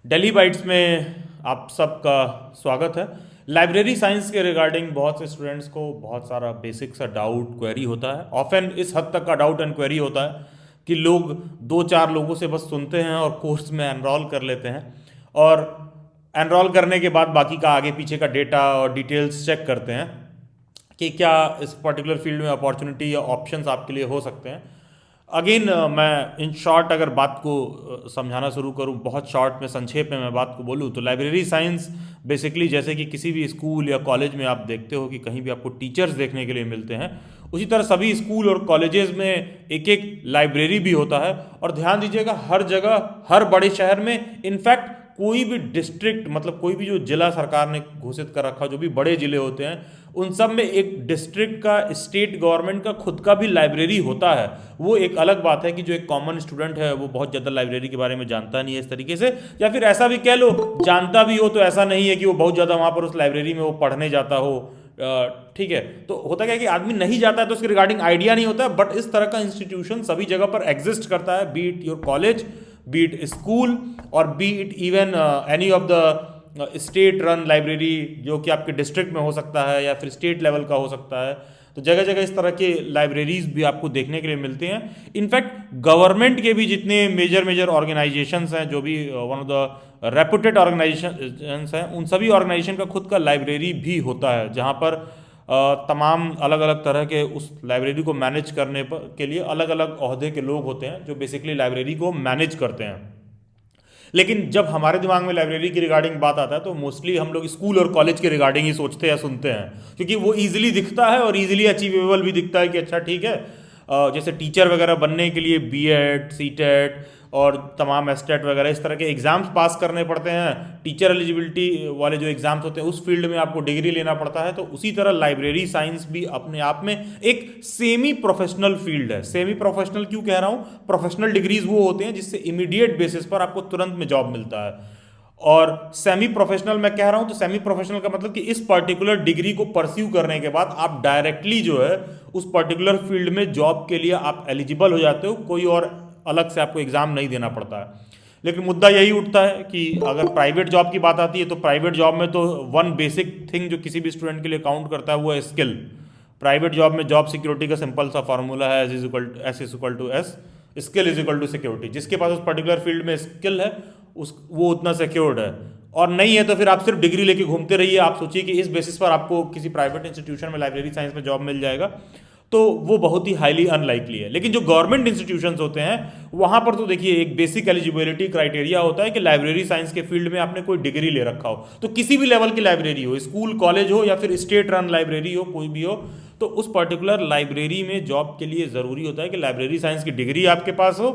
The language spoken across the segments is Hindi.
दिल्ली बाइट्स में आप सबका स्वागत है। लाइब्रेरी साइंस के रिगार्डिंग बहुत से स्टूडेंट्स को बहुत सारा बेसिक सा डाउट क्वेरी होता है। ऑफन इस हद तक का डाउट एंड क्वेरी होता है कि लोग दो चार लोगों से बस सुनते हैं और कोर्स में एनरोल कर लेते हैं, और एनरोल करने के बाद बाकी का आगे पीछे का डेटा और डिटेल्स चेक करते हैं कि क्या इस पर्टिकुलर फील्ड में अपॉर्चुनिटी या ऑप्शंस आपके लिए हो सकते हैं। अगेन मैं इन शॉर्ट अगर बात को समझाना शुरू करूं, बहुत शॉर्ट में संक्षेप में मैं बात को बोलूं तो लाइब्रेरी साइंस बेसिकली जैसे कि किसी भी स्कूल या कॉलेज में आप देखते हो कि कहीं भी आपको टीचर्स देखने के लिए मिलते हैं, उसी तरह सभी स्कूल और कॉलेजेस में एक एक लाइब्रेरी भी होता है। और ध्यान दीजिएगा, हर जगह हर बड़े शहर में, इनफैक्ट कोई भी डिस्ट्रिक्ट मतलब कोई भी जो जिला सरकार ने घोषित कर रखा, जो भी बड़े जिले होते हैं, उन सब में एक डिस्ट्रिक्ट का, स्टेट गवर्नमेंट का खुद का भी लाइब्रेरी होता है। वो एक अलग बात है कि जो एक कॉमन स्टूडेंट है वो बहुत ज़्यादा लाइब्रेरी के बारे में जानता नहीं है इस तरीके से, या फिर ऐसा भी कह लो जानता भी हो तो ऐसा नहीं है कि वो बहुत ज़्यादा वहाँ पर उस लाइब्रेरी में वो पढ़ने जाता हो। ठीक है, तो होता क्या है कि आदमी नहीं जाता है तो उसके रिगार्डिंग आइडिया नहीं होता है, बट इस तरह का इंस्टीट्यूशन सभी जगह पर एग्जिस्ट करता है, be it your college, be it school, और be it even any of the state run library जो कि आपके डिस्ट्रिक्ट में हो सकता है या फिर स्टेट लेवल का हो सकता है। तो जगह जगह इस तरह के लाइब्रेरीज भी आपको देखने के लिए मिलते हैं। इनफैक्ट गवर्नमेंट के भी जितने मेजर मेजर ऑर्गेनाइजेशंस हैं, जो भी one of the reputed organisations हैं, उन सभी ऑर्गेनाइजेशन का खुद का लाइब्रेरी भी होता है, जहाँ पर तमाम अलग अलग तरह के उस लाइब्रेरी को मैनेज करने पर के लिए अलग अलग ओहदे के लोग होते हैं जो बेसिकली लाइब्रेरी को मैनेज करते हैं। लेकिन जब हमारे दिमाग में लाइब्रेरी की रिगार्डिंग बात आता है तो मोस्टली हम लोग स्कूल और कॉलेज के रिगार्डिंग ही सोचते हैं या सुनते हैं, क्योंकि वो ईजिली दिखता है और ईजिली अचीवेबल भी दिखता है कि अच्छा ठीक है, जैसे टीचर वगैरह बनने के लिए बीएड, सीटेट और तमाम एस्टेट वगैरह इस तरह के एग्जाम्स पास करने पड़ते हैं। टीचर एलिजिबिलिटी वाले जो एग्जाम्स होते हैं उस फील्ड में आपको डिग्री लेना पड़ता है। तो उसी तरह लाइब्रेरी साइंस भी अपने आप में एक सेमी प्रोफेशनल फील्ड है। सेमी प्रोफेशनल क्यों कह रहा हूँ? प्रोफेशनल डिग्रीज वो होते हैं जिससे इमीडिएट बेसिस पर आपको तुरंत में जॉब मिलता है, और सेमी प्रोफेशनल मैं कह रहा हूं तो सेमी प्रोफेशनल का मतलब कि इस पर्टिकुलर डिग्री को परस्यू करने के बाद आप डायरेक्टली जो है उस पर्टिकुलर फील्ड में जॉब के लिए आप एलिजिबल हो जाते हो, कोई और अलग से आपको एग्जाम नहीं देना पड़ता है। लेकिन मुद्दा यही उठता है कि अगर प्राइवेट जॉब की बात आती है तो प्राइवेट जॉब में तो वन बेसिक थिंग जो किसी भी स्टूडेंट के लिए काउंट करता है वो है स्किल। प्राइवेट जॉब में जॉब सिक्योरिटी का सिंपल सा फॉर्मूला है S is equal to S, skill is equal to security. जिसके पास उस पर्टिकुलर फील्ड में स्किल है उस वो उतना सिक्योर्ड है, और नहीं है तो फिर आप सिर्फ डिग्री लेके घूमते रहिए। आप सोचिए कि इस बेसिस पर आपको किसी प्राइवेट इंस्टीट्यूशन में लाइब्रेरी साइंस में जॉब मिल जाएगा, तो वो बहुत ही हाईली अनलाइकली है। लेकिन जो गवर्नमेंट इंस्टीट्यूशंस होते हैं वहां पर तो देखिए एक बेसिक एलिजिबिलिटी क्राइटेरिया होता है कि लाइब्रेरी साइंस के फील्ड में आपने कोई डिग्री ले रखा हो। तो किसी भी लेवल की लाइब्रेरी हो, स्कूल कॉलेज हो या फिर स्टेट रन लाइब्रेरी हो, कोई भी हो, तो उस पर्टिकुलर लाइब्रेरी में जॉब के लिए ज़रूरी होता है कि लाइब्रेरी साइंस की डिग्री आपके पास हो।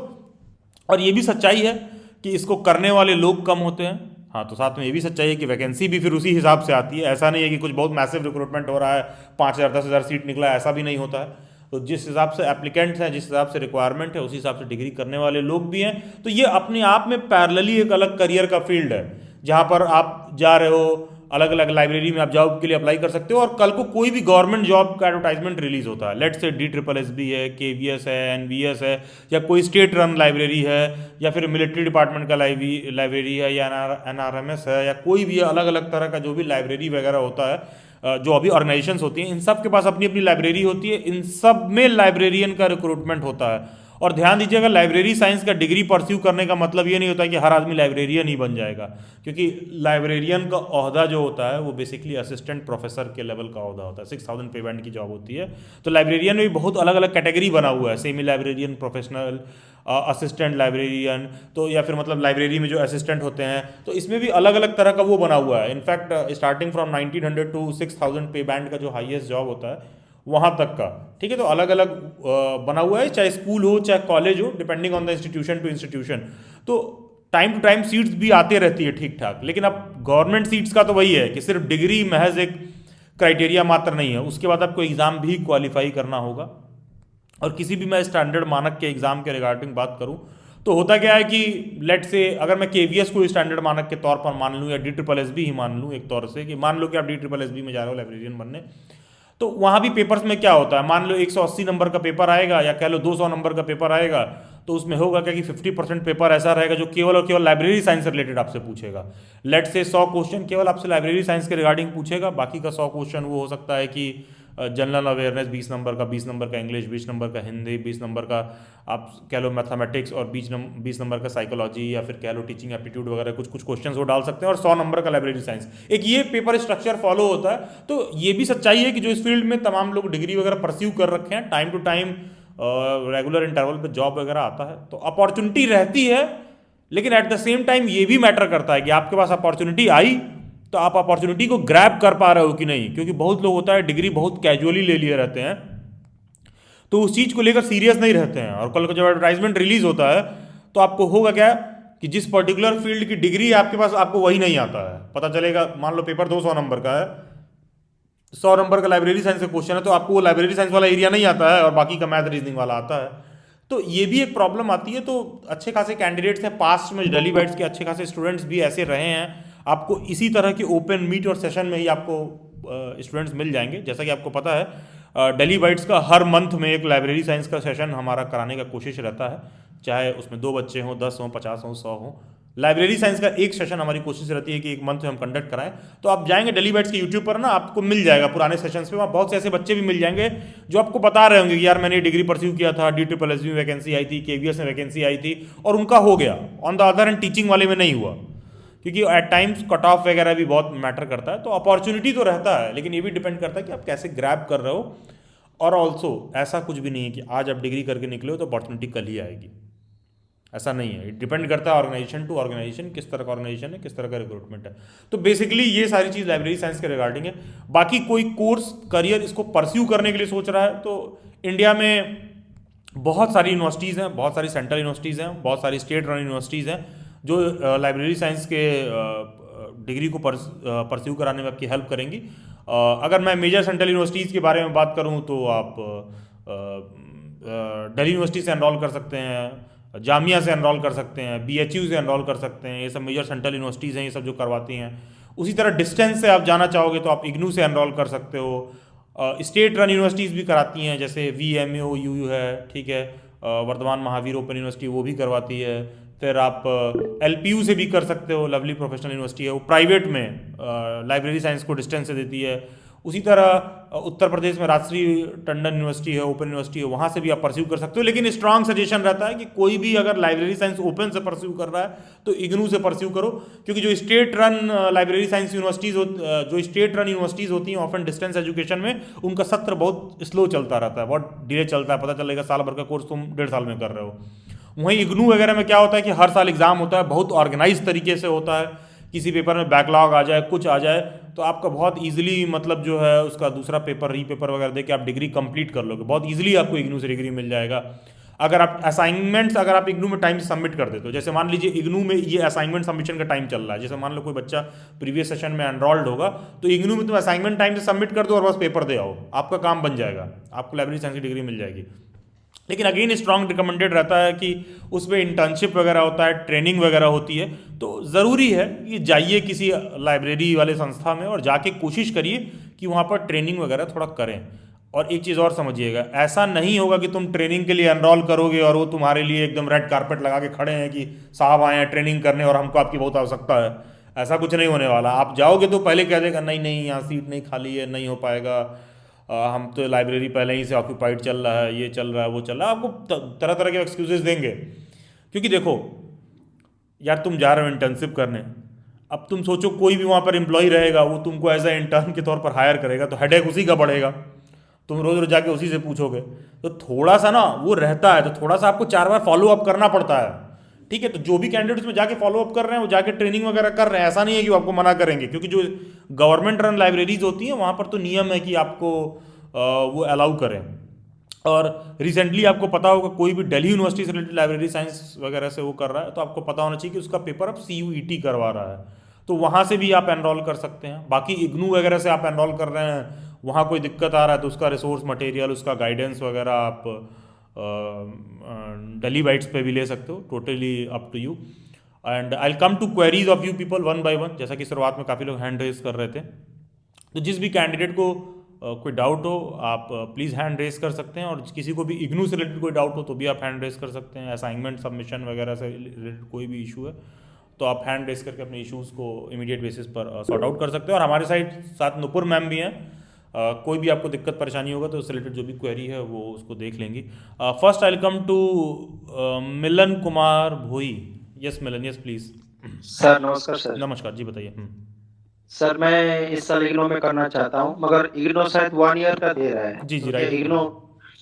और ये भी सच्चाई है कि इसको करने वाले लोग कम होते हैं। हाँ, तो साथ में ये भी सच्चाई है कि वैकेंसी भी फिर उसी हिसाब से आती है। ऐसा नहीं है कि कुछ बहुत मैसिव रिक्रूटमेंट हो रहा है, 5,000 10,000 सीट निकला है, ऐसा भी नहीं होता है। तो जिस हिसाब से एप्लीकेंट्स हैं, जिस हिसाब से रिक्वायरमेंट है, उसी हिसाब से डिग्री करने वाले लोग भी हैं। तो ये अपने आप में पैरेलली एक अलग करियर का फील्ड है, जहाँ पर आप जा रहे हो, अलग अलग लाइब्रेरी में आप जॉब के लिए अप्लाई कर सकते हो, और कल को कोई भी गवर्नमेंट जॉब का एडवर्टाइजमेंट रिलीज होता है, लेट से DSSB है, KVS है, NVS है, या कोई स्टेट रन लाइब्रेरी है, या फिर मिलिट्री डिपार्टमेंट का लाइब्रेरी है, या NRMS है, या कोई भी अलग अलग तरह का जो भी लाइब्रेरी वगैरह होता है, जो अभी ऑर्गेनाइजेशंस होती हैं, इन सब के पास अपनी अपनी लाइब्रेरी होती है। इन सब में लाइब्रेरियन का रिक्रूटमेंट होता है। और ध्यान दीजिएगा, लाइब्रेरी साइंस का डिग्री परस्यू करने का मतलब ये नहीं होता कि हर आदमी लाइब्रेरियन ही बन जाएगा, क्योंकि लाइब्रेरियन का ओहदा जो होता है वो बेसिकली असिस्टेंट प्रोफेसर के लेवल का ओहदा होता है। 6,000 पे बैंड की जॉब होती है। तो लाइब्रेरियन में भी बहुत अलग अलग कैटेगरी बना हुआ है, semi librarian, professional, assistant librarian, तो या फिर मतलब लाइब्रेरी में जो असिस्टेंट होते हैं, तो इसमें भी अलग अलग तरह का वो बना हुआ है। इनफैक्ट स्टार्टिंग फ्रॉम 1900 टू 6,000 पे बैंड का जो हाईएस्ट जॉब होता है वहाँ तक का, ठीक है। तो अलग अलग बना हुआ है, चाहे स्कूल हो चाहे कॉलेज हो, depending on the institution to institution. तो टाइम टू टाइम सीट्स भी आते रहती है ठीक ठाक। लेकिन अब गवर्नमेंट सीट्स का तो वही है कि सिर्फ डिग्री महज एक क्राइटेरिया मात्र नहीं है, उसके बाद आपको एग्ज़ाम भी क्वालिफाई करना होगा। और किसी भी मैं स्टैंडर्ड मानक के एग्ज़ाम के रिगार्डिंग बात करूँ तो होता क्या है कि लेट से अगर मैं KVS को स्टैंडर्ड मानक के तौर पर मान लूँ, या DSSB ही मान लूँ एक तौर से, कि मान लो कि आप DSSB में जा रहे हो लाइब्रेरियन बनने, तो वहाँ भी पेपर्स में क्या होता है, मान लो 180 नंबर का पेपर आएगा, या कह लो 200 नंबर का पेपर आएगा, तो उसमें होगा क्या कि 50% पेपर ऐसा रहेगा जो केवल और केवल लाइब्रेरी साइंस से रिलेटेड आपसे पूछेगा। लेट से 100 क्वेश्चन केवल आपसे लाइब्रेरी साइंस के रिगार्डिंग पूछेगा, बाकी का 100 क्वेश्चन वो हो सकता है कि जनरल अवेयरनेस 20 नंबर का, 20 नंबर का इंग्लिश, 20 नंबर का हिंदी, 20 नंबर का आप कह लो मैथमेटिक्स, और 20 नंबर का साइकोलॉजी, या फिर कह लो टीचिंग एप्टीट्यूड वगैरह कुछ कुछ क्वेश्चन वो डाल सकते हैं, और 100 नंबर का लाइब्रेरी साइंस। एक ये पेपर स्ट्रक्चर फॉलो होता है। तो ये भी सच्चाई है कि जो इस फील्ड में तमाम लोग डिग्री वगैरह परस्यू कर रखे हैं, time to time regular interval पे जॉब वगैरह आता है, तो अपॉर्चुनिटी रहती है। लेकिन एट द सेम टाइम ये भी मैटर करता है कि आपके पास अपॉर्चुनिटी आई तो आप अपॉर्चुनिटी को ग्रैब कर पा रहे हो कि नहीं। क्योंकि बहुत लोग होता है डिग्री बहुत कैजुअली ले लिए रहते हैं, तो उस चीज़ को लेकर सीरियस नहीं रहते हैं, और कल को जब एडवर्टाइजमेंट रिलीज होता है तो आपको होगा क्या कि जिस पर्टिकुलर फील्ड की डिग्री आपके पास, आपको वही नहीं आता है। पता चलेगा मान लो पेपर 200 नंबर का है, 100 नंबर का लाइब्रेरी साइंस का क्वेश्चन है, तो आपको वो लाइब्रेरी साइंस वाला एरिया नहीं आता है और बाकी का मैथ रीजनिंग वाला आता है। तो ये भी एक प्रॉब्लम आती है। तो अच्छे खासे कैंडिडेट्स हैं पास्ट में, दिल्ली बाइट्स के अच्छे खासे स्टूडेंट्स भी ऐसे रहे हैं। आपको इसी तरह के ओपन मीट और सेशन में ही आपको स्टूडेंट्स मिल जाएंगे। जैसा कि आपको पता है दिल्ली बाइट्स का हर मंथ में एक लाइब्रेरी साइंस का सेशन हमारा कराने का कोशिश रहता है, चाहे उसमें 2 बच्चे हों, 10 हों, 50 हों, 100 हों। लाइब्रेरी साइंस का एक सेशन हमारी कोशिश रहती है कि एक मंथ में हम कंडक्ट कराएं। तो आप जाएंगे दिल्ली बाइट्स के यूट्यूब पर ना, आपको मिल जाएगा पुराने सेशंस पे, वहाँ बहुत से ऐसे बच्चे भी मिल जाएंगे जो आपको बता रहे होंगे कि यार मैंने डिग्री परस्यू किया था, DSSS में वैकेंसी आई थी, KVS में वैकेंसी आई थी और उनका हो गया। On the other and teaching वाले में नहीं हुआ, क्योंकि एट टाइम्स कट ऑफ वगैरह भी बहुत मैटर करता है। तो अपॉर्चुनिटी तो रहता है, लेकिन ये भी डिपेंड करता है कि आप कैसे ग्रैब कर रहे हो। और ऑल्सो ऐसा कुछ भी नहीं है कि आज आप डिग्री करके निकले हो तो अपॉर्चुनिटी कल ही आएगी, ऐसा नहीं है। इट डिपेंड करता है ऑर्गेनाइजेशन टू ऑर्गेनाइजेशन, किस तरह का ऑर्गेनाइजेशन है, किस तरह का रिक्रूटमेंट है। तो बेसिकली ये सारी चीज़ लाइब्रेरी साइंस के रिगार्डिंग है। बाकी कोई कोर्स करियर इसको परस्यू करने के लिए सोच रहा है तो इंडिया में बहुत सारी यूनिवर्सिटीज़ हैं, बहुत सारी सेंट्रल यूनिवर्सिटीज़ हैं, बहुत सारी स्टेट रन यूनिवर्सिटीज़ हैं जो लाइब्रेरी साइंस के डिग्री को परस्यू कराने में आपकी हेल्प करेंगी। अगर मैं मेजर सेंट्रल यूनिवर्सिटीज़ के बारे में बात करूं तो आप दिल्ली यूनिवर्सिटी से एनरोल कर सकते हैं, जामिया से एनरोल कर सकते हैं, BHU से एनरोल कर सकते हैं। ये सब मेजर सेंट्रल यूनिवर्सिटीज़ हैं, ये सब जो करवाती हैं। उसी तरह डिस्टेंस से आप जाना चाहोगे तो आप IGNOU से एनरोल कर सकते हो। स्टेट रन यूनिवर्सिटीज़ भी कराती हैं, जैसे VMAU है, ठीक है, वर्धमान महावीर ओपन यूनिवर्सिटी वो भी करवाती है। फिर आप LPU से भी कर सकते हो, लवली प्रोफेशनल यूनिवर्सिटी है, वो प्राइवेट में लाइब्रेरी साइंस को डिस्टेंस से देती है। उसी तरह उत्तर प्रदेश में राजश्री टंडन यूनिवर्सिटी है, ओपन यूनिवर्सिटी है, वहाँ से भी आप परस्यू कर सकते हो। लेकिन स्ट्रांग सजेशन रहता है कि कोई भी अगर लाइब्रेरी साइंस ओपन से परस्यू कर रहा है तो IGNOU से परस्यू करो, क्योंकि जो state run library science universities जो स्टेट रन यूनिवर्सिटीज़ होती हैं ऑफन डिस्टेंस एजुकेशन में, उनका सत्र बहुत स्लो चलता रहता है, बहुत डिले चलता है। पता चलेगा साल भर का कोर्स तुम 1.5 साल में कर रहे हो। वहीं IGNOU वगैरह में क्या होता है कि हर साल एग्जाम होता है, बहुत ऑर्गेनाइज तरीके से होता है। किसी पेपर में बैकलॉग आ जाए, कुछ आ जाए, तो आपका बहुत इजीली मतलब जो है उसका दूसरा पेपर, रीपेपर वगैरह दे के आप डिग्री कंप्लीट कर लोगे। बहुत इजीली आपको IGNOU से डिग्री मिल जाएगा। अगर आप असाइनमेंट्स अगर आप IGNOU में टाइम से सबमिट कर देते हो, जैसे मान लीजिए IGNOU में ये असाइनमेंट सबमिशन का टाइम चल रहा है, जैसे मान लो कोई बच्चा प्रीवियस सेशन में एनरोल्ड होगा तो IGNOU में तुम असाइनमेंट टाइम से सबमिट कर दो और बस पेपर दे आओ, आपका काम बन जाएगा, आपको लाइब्रेरी साइंस की डिग्री मिल जाएगी। लेकिन अगेन स्ट्रॉन्ग रिकमेंडेड रहता है कि उसमें इंटर्नशिप वगैरह होता है, ट्रेनिंग वगैरह होती है। तो ज़रूरी है कि जाइए किसी लाइब्रेरी वाले संस्था में और जाके कोशिश करिए कि वहाँ पर ट्रेनिंग वगैरह थोड़ा करें। और एक चीज़ और समझिएगा, ऐसा नहीं होगा कि तुम ट्रेनिंग के लिए एनरोल करोगे और वो तुम्हारे लिए एकदम रेड कारपेट लगा के खड़े हैं कि साहब आए हैं ट्रेनिंग करने और हमको आपकी बहुत आवश्यकता है। ऐसा कुछ नहीं होने वाला। आप जाओगे तो पहले कह देगा नहीं नहीं यहाँ सीट नहीं खाली है, नहीं हो पाएगा, हम तो लाइब्रेरी पहले ही से ऑक्यूपाइड चल रहा है, ये चल रहा है, वो चल रहा है। आपको तरह तरह के एक्सक्यूजेस देंगे, क्योंकि देखो यार तुम जा रहे हो इंटर्नशिप करने, अब तुम सोचो कोई भी वहाँ पर एम्प्लॉय रहेगा वो तुमको एज ए इंटर्न के तौर पर हायर करेगा तो हेडेक उसी का बढ़ेगा, तुम रोज रोज जाके उसी से पूछोगे। तो थोड़ा सा ना वो रहता है, तो थोड़ा सा आपको 4 बार फॉलो अप करना पड़ता है, ठीक है। तो जो भी कैंडिडेट उसमें जाके फॉलो अप कर रहे हैं वो जाके ट्रेनिंग वगैरह कर रहे हैं, ऐसा नहीं है कि वो आपको मना करेंगे, क्योंकि जो गवर्नमेंट रन लाइब्रेरीज होती हैं वहाँ पर तो नियम है कि आपको वो अलाउ करें। और रिसेंटली आपको पता होगा कोई भी दिल्ली यूनिवर्सिटी से रिलेटेड लाइब्रेरी साइंस वगैरह से वो कर रहा है तो आपको पता होना चाहिए कि उसका पेपर अब CUET करवा रहा है, तो वहाँ से भी आप एनरोल कर सकते हैं। बाकी IGNOU वगैरह से आप एनरोल कर रहे हैं, वहाँ कोई दिक्कत आ रहा है तो उसका रिसोर्स मटेरियल, उसका गाइडेंस वगैरह आप दिल्ली बाइट्स पे भी ले सकते हो, totally up to you. And I will come to queries of you people one by one, जैसा कि शुरुआत में काफ़ी लोग हैंड रेज कर रहे थे। तो जिस भी कैंडिडेट को कोई डाउट हो आप प्लीज़ हैंड रेस कर सकते हैं, और किसी को भी इग्नू से रिलेटेड कोई डाउट हो तो भी आप हैंड रेस कर सकते हैं। असाइनमेंट सबमिशन वगैरह से रिलेटेड कोई भी इशू है तो आप हैंड रेस करके अपने इश्यूज़ को इमीडिएट बेसिस पर सॉर्ट आउट कर सकते हैं। और हमारे साइड साथ नुपुर मैम भी हैं, कोई भी आपको दिक्कत परेशानी होगा तो उससे रिलेटेड जो भी क्वेरी है वो उसको देख लेंगी। First I come to Milan Kumar Bhoi. Yes Milan, yes please. Sir नमस्कार सर। नमस्कार जी, बताइए। सर मैं इस साल इग्नो में करना चाहता हूँ, मगर इग्नो शायद 1 ईयर का दे रहा है, जी जी तो क्या राइट। इग्नो,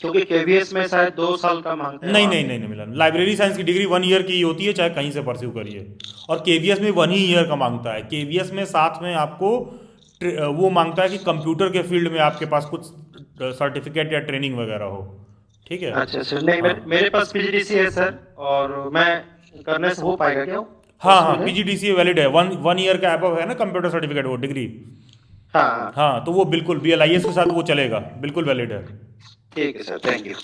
क्योंकि केवीएस में शायद 2 साल का मांगते हैं नहीं वहाँ नहीं पे। नहीं नहीं मिलन, लाइब्रेरी साइंस की डिग्री 1 ईयर की ही होती है, चाहे कहीं से परस्यू करिए। और केवीएस में 1 ही ईयर का मांगता है। केवीएस में साथ में आपको वो मांगता है कि कंप्यूटर के फील्ड में आपके पास कुछ सर्टिफिकेट या ट्रेनिंग वगैरह हो। ठीक है। अच्छा सर, नहीं हाँ मेरे पास पीजीडीसी है सर, और मैं करने से हो पाएगा क्या? हाँ हाँ, पॉसिबल है? पीजीडीसीए वैलिड है। वन ईयर का अबव है ना कंप्यूटर सर्टिफिकेट, वो डिग्री। हाँ हाँ। हाँ तो वो बिल्कुल बीएलआईएस के साथ वो चलेगा, बिल्कुल वैलिड है। ठीक है सर, थैंक यू।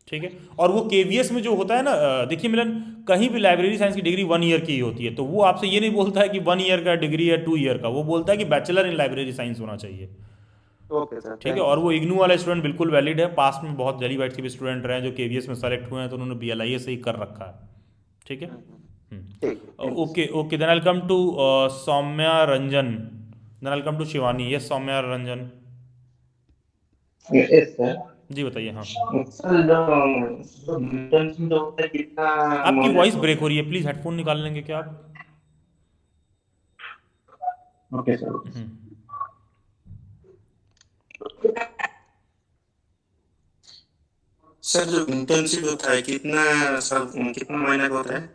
ठीक है। और वो केवीएस में जो होता है ना, देखिए मिलन, कहीं भी लाइब्रेरी साइंस की डिग्री 1 ईयर की ही होती है, तो वो आपसे ये नहीं बोलता है कि 1 ईयर का डिग्री है 2 ईयर का, वो बोलता है कि बैचलर इन लाइब्रेरी साइंस होना चाहिए। ओके सर, ठीक है। थैंक और यू। वो इग्नू वाले स्टूडेंट बिल्कुल वैलिड है। पास में बहुत जली बैच के भी स्टूडेंट रहे हैं जो केवीएस में सेलेक्ट हुए हैं, तो उन्होंने बीएलआईएस से ही कर रखा है। ठीक है। ठीक है, thank you okay okay, then I come to Saumya Ranjan, then I come to Shivani. Yes Saumya Ranjan yes sir. जी, बताइए। हाँ सर जो इंटर्नशिप जो होता है कितना आपकी महीने वॉइस का ब्रेक होता हो रही है, प्लीज़ हेडफोन निकाल लेंगे क्या आप? है? Okay sir. सर जो इंटर्नशिप होता है कितना साल कितना महीने का होता है?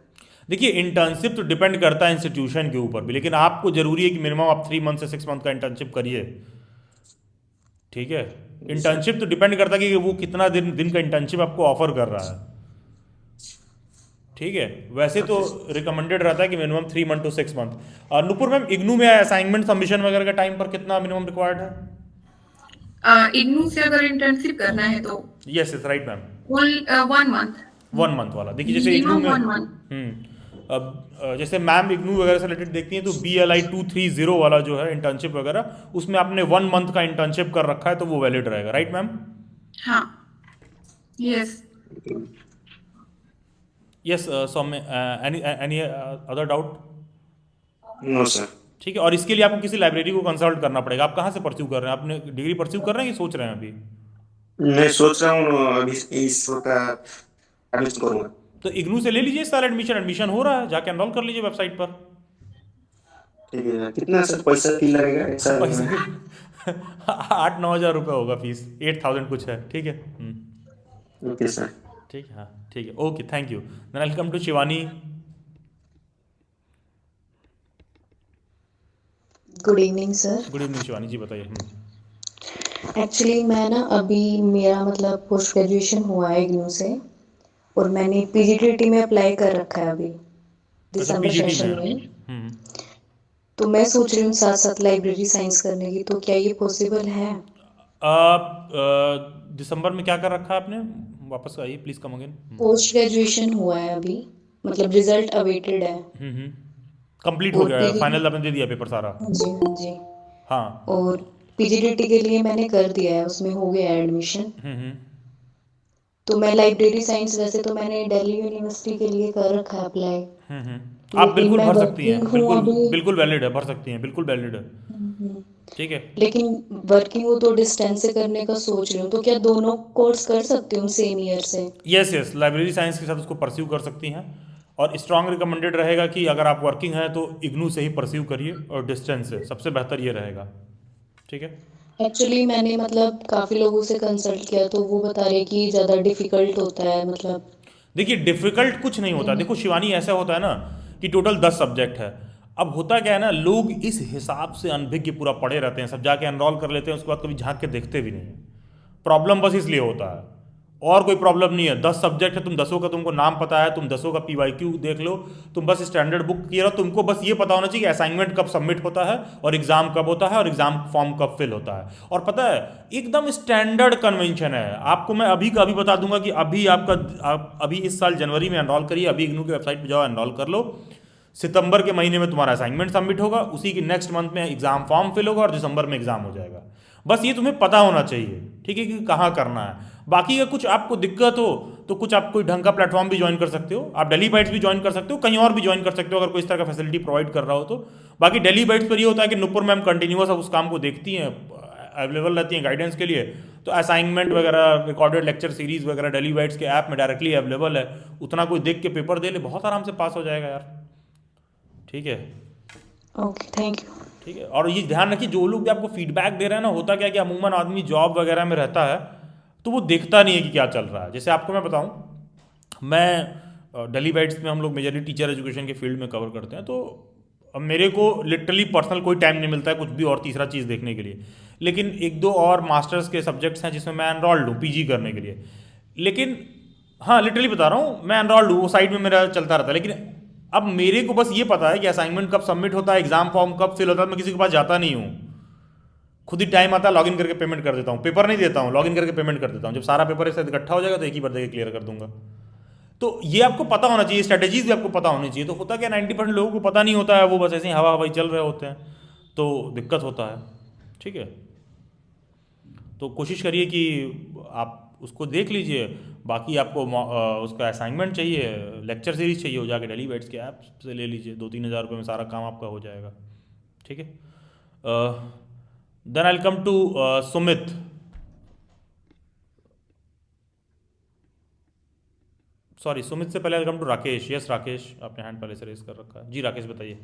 देखिए इंटर्नशिप तो डिपेंड करता है इंस्टीट्यूशन के ऊपर भी, लेकिन आपको जरूरी है कि मिनिमम आप 3 मंथ से 6 मंथ का इंटर्नशिप करिए। ठीक है। इंटर्नशिप तो डिपेंड करता है कि वो कितना दिन दिन का इंटर्नशिप आपको ऑफर कर रहा है। ठीक है। वैसे तो रिकमेंडेड रहता है कि मिनिमम 3 मंथ to 6 मंथ। और नुपुर मैम, इग्नू में असाइनमेंट सबमिशन वगैरह का टाइम पर कितना मिनिमम रिक्वायर्ड है? इग्नू से अगर इंटर्नशिप करना है तो yes yes right ma'am. 1 month, 1 month वाला देखिए, जैसे इग्नू मिनिमम में 1 month। अब जैसे मैम इग्नू वगैरह से रिलेटेड देखती हैं तो BLI 230 वाला जो है इंटर्नशिप वगैरह, उसमें आपने 1 मंथ का इंटर्नशिप कर रखा है तो वो वैलिड रहेगा, राइट मैम? हाँ, yes. Yes Saumya, any other doubt? No sir. ठीक है। और इसके लिए आपको किसी लाइब्रेरी को कंसल्ट करना पड़ेगा। आप कहाँ से परस्यू कर रहे हैं? आपने डिग्री परस्यू कर रहे हैं कि सोच रहे हैं अभी? मैं सोच रहा हूँ अभी इस का एडमिशन करूँगा। तो इग्नू से ले लीजिए इस साल एडमिशन, एडमिशन हो रहा है, जाके एनरोल कर लीजिए वेबसाइट पर। ठीक है, कितना सर पैसा फी लगेगा एक साल पैसे में? 8-9 हज़ार रुपये होगा फीस, 8000 कुछ है। ठीक है। Okay sir. ठीक है। हाँ ठीक है, okay, thank you. Then I come to Shivani. Good evening sir. Good evening Shivani ji, बताइए। एक्चुअली मैं ना अभी मेरा मतलब पोस्ट ग्रेजुएशन हुआ है इग्नू से, और मैंने पीजीटीटी में अप्लाई कर रखा है अभी अच्छा, दिसंबर पीजीटी सेशन में। में। तो मैं सोच रही हूँ साथ साथ लाइब्रेरी साइंस करने की, तो क्या ये पॉसिबल है? आप दिसंबर में क्या कर रखा है आपने? वापस आइए please, come again. Post graduation हुआ है अभी, मतलब रिजल्ट अवेटेड है। कंप्लीट हो और गया है, पीजी फाइनल आपने दे दिया पेपर सारा? हाँ जी हाँ जी। हाँ। और पीजीटीटी के लिए मैंने कर दिया है, उसमें हो गया है एडमिशन। तो मैं लाइब्रेरी साइंस, वैसे तो मैंने दिल्ली यूनिवर्सिटी के लिए कर रखा है अप्लाई, आप लेकिन बिल्कुल मैं भर सकती हैं, वर्किंग हूँ बिल्कुल अभी। बिल्कुल वैलिड है, भर सकती हैं, बिल्कुल वैलिड है। ठीक है। लेकिन वर्किंग हो तो डिस्टेंस से करने का सोच रही हूँ, तो क्या दोनों कोर्स कर सकती हूँ सेम ईयर से? यस यस, लाइब्रेरी साइंस के साथ उसको परस्यू कर सकती हैं। और स्ट्रांग रिकमेंडेड रहेगा कि अगर आप वर्किंग हैं तो इग्नू से ही परस्यू करिए, और डिस्टेंस से सबसे बेहतर ये रहेगा। ठीक है। एक्चुअली मैंने मतलब काफ़ी लोगों से कंसल्ट किया, तो वो बता रहे कि ज़्यादा डिफ़िकल्ट होता है मतलब। देखिए डिफिकल्ट कुछ नहीं होता। देखो शिवानी, ऐसा होता है ना कि टोटल 10 सब्जेक्ट है। अब होता क्या है ना, लोग इस हिसाब से अनभिज्ञ पूरा पढ़े रहते हैं, सब जाके एनरोल कर लेते हैं, उसके बाद कभी झांक के देखते भी नहीं हैं। प्रॉब्लम बस इसलिए होता है, और कोई प्रॉब्लम नहीं है। 10 सब्जेक्ट है, तुम 10 का तुमको नाम पता है, तुम 10 का PYQ देख लो, तुम बस स्टैंडर्ड बुक किए रहो। तुमको बस ये पता होना चाहिए कि असाइनमेंट कब सबमिट होता है, और एग्जाम कब होता है, और एग्जाम फॉर्म कब फिल होता है। और पता है एकदम स्टैंडर्ड कन्वेंशन है। आपको मैं अभी का अभी बता दूंगा कि अभी आप अभी इस साल जनवरी में एनरोल करिए, अभी इग्नू की वेबसाइट पर जाओ, एनरोल कर लो। सितंबर के महीने में तुम्हारा असाइनमेंट सबमिट होगा, उसी के नेक्स्ट मंथ में एग्जाम फॉर्म फिल होगा, और दिसंबर में एग्जाम हो जाएगा। बस ये तुम्हें पता होना चाहिए, ठीक है, कि कहाँ करना है। बाकी अगर कुछ आपको दिक्कत हो तो कुछ आप कोई ढंग का प्लेटफॉर्म भी ज्वाइन कर सकते हो, आप डेली बाइट्स भी ज्वाइन कर सकते हो, कहीं और भी ज्वाइन कर सकते हो अगर कोई इस तरह का फैसिलिटी प्रोवाइड कर रहा हो तो। बाकी डेली बाइट्स पर ये होता है कि नुपुर मैम कंटिन्यूअस उस काम को देखती हैं, अवेलेबल रहती हैं गाइडेंस के लिए। तो असाइनमेंट वगैरह, रिकॉर्डेड लेक्चर सीरीज वगैरह डेली बाइट्स के ऐप में डायरेक्टली अवेलेबल है। उतना कोई देख के पेपर दे ले, बहुत आराम से पास हो जाएगा यार, ठीक है। Okay, thank you. ठीक है, और ये ध्यान रखिए जो लोग भी आपको फीडबैक दे रहे हैं ना, होता क्या है कि अमूमन आदमी जॉब वगैरह में रहता है तो वो देखता नहीं है कि क्या चल रहा है। जैसे आपको मैं बताऊं, मैं डेली बाइट्स में हम लोग मेजरली टीचर एजुकेशन के फील्ड में कवर करते हैं, तो अब मेरे को लिटरली पर्सनल कोई टाइम नहीं मिलता है कुछ भी और तीसरा चीज़ देखने के लिए। लेकिन एक दो और मास्टर्स के सब्जेक्ट्स हैं जिसमें मैं एनरोल्ड हूँ पीजी करने के लिए। लेकिन हाँ, लिटरली बता रहा हूँ, मैं एनरोल्ड हूँ, वो साइड में मेरा चलता रहता है। लेकिन अब मेरे को बस ये पता है कि असाइनमेंट कब सबमिट होता है, एग्जाम फॉर्म कब फिल होता है, मैं किसी के पास जाता नहीं हूँ। खुद ही टाइम आता है, लॉगिन करके पेमेंट कर देता हूँ, पेपर नहीं देता हूँ, लॉगिन करके पेमेंट कर देता हूँ। जब सारा पेपर एक साथ इकट्ठा हो जाएगा तो एक ही बार देके क्लियर कर दूंगा। तो ये आपको पता होना चाहिए, स्ट्रेटेजीज भी आपको पता होनी चाहिए। तो होता क्या, 90% लोगों को पता नहीं होता है, वो बस ऐसे ही हवा हवाई चल रहे होते हैं, तो दिक्कत होता है, ठीक है। तो कोशिश करिए कि आप उसको देख लीजिए। बाकी आपको उसका असाइनमेंट चाहिए, लेक्चर सीरीज चाहिए, हो जाके डेली बाइट्स के ऐप से ले लीजिए, 2-3 हज़ार रुपये में सारा काम आपका हो जाएगा, ठीक है। Then I will come to Sumit. Sorry, Sumit से पहले I will come to Rakesh. Yes Rakesh, आपने हैंड पहले से रेस कर रखा है। जी राकेश बताइए।